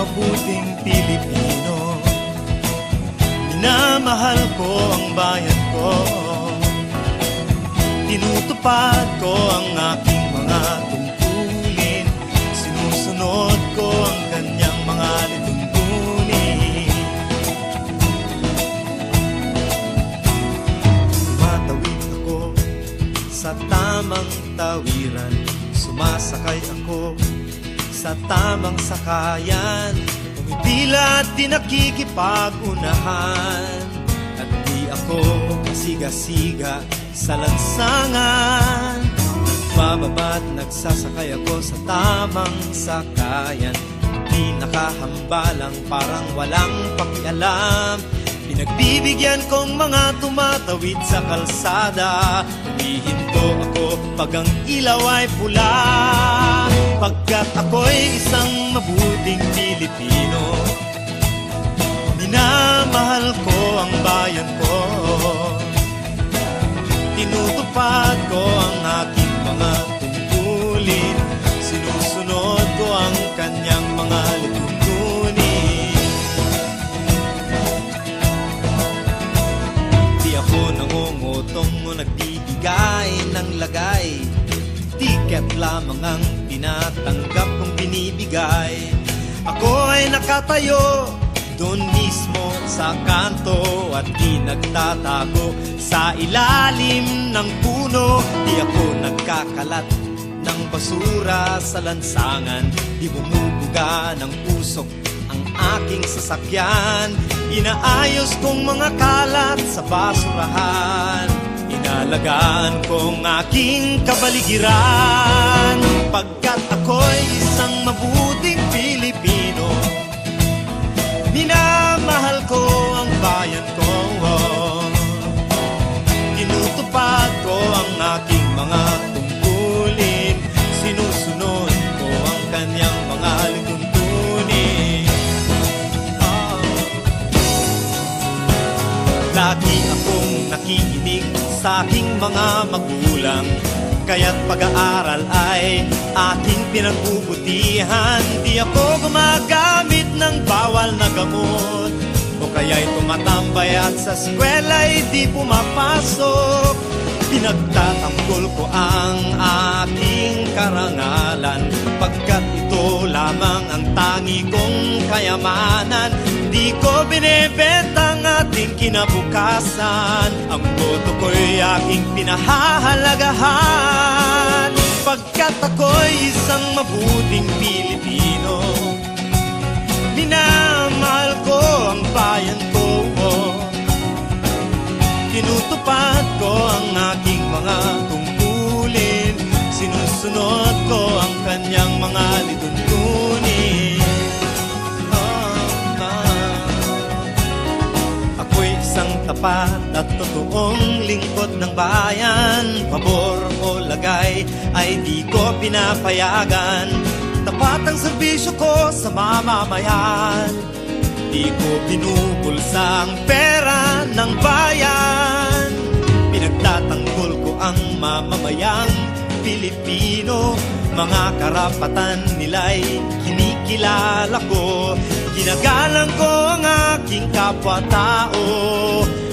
mabuting Pilipino. Minamahal ko ang bayan ko, tinutupad ko ang aking mga tungkulin, sinusunod ko ang kanyang mga lituntunin. Tumatawid ako sa tamang tawiran, sumasakay ako sa tamang sakayan, pumipila at di nakikipag-unahan, at di ako pasiga-siga sa lansangan. Nagbababa't nagsasakay ako sa tamang sakayan, di nakahambalang parang walang pakialam. Pinagbibigyan kong mga tumatawid sa kalsada, humihinto ako pag ang ilaw ay pula, pagkat ako'y isang mabuting Pilipino. Minamahal ko ang bayan ko, tinutupad ko ang aking mga tungkulin, sinusunod ko ang kanyang mga lituntunin. Di ako nangungutong o nagbibigay ng lagay, tiket lamang ang tinatanggap kong binibigay. Ako ay nakatayo doon mismo sa kanto at di nagtatago sa ilalim ng puno. Di ako nagkakalat ng basura sa lansangan, di bumubuga ng usok ang aking sasakyan. Inaayos kong mga kalat sa basurahan, inalagaan kong aking kabaligiran, pagkat ako'y isang mabuting Pilipino. Minamahal ko ang bayan ko, tinutupad ko ang aking mga tungkulin, sinusunod ko ang kanyang mga lituntunin. Lagi akong nakikinig sa aking mga magulang, kaya't pag-aaral ay aking pinagbubutihan. Di ako gumagamit ng bawal na gamot, o kaya'y tumatambay at sa eskwela'y di pumapasok. Pinagtatanggol ko ang aking karangalan, pagkat ito lamang ang tangi kong kayamanan. Di ko binebenta ang ating kinabukasan, ang boto ko'y aking pinahahalagahan, pagkat ako'y isang mabuting Pilipino. Minamahal ko ang bayan ko, tinutupad ko ang aking mga tungkulin, sinusunod ko ang kanyang mga lituntunin. Ako'y isang tapat at totoong lingkod ng bayan, pabor o lagay ay di ko pinapayagan. Tapat ang serbisyo ko sa mamamayan, di ko binubulsa ang pera ng bayan. Pinagtatanggol ko ang mamamayang Pilipino, mga karapatan nila'y kinikilala ko. Ginagalang ko ang aking kapwa-tao,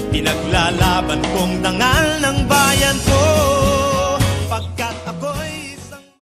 pinaglalaban kong dangal ng bayan ko.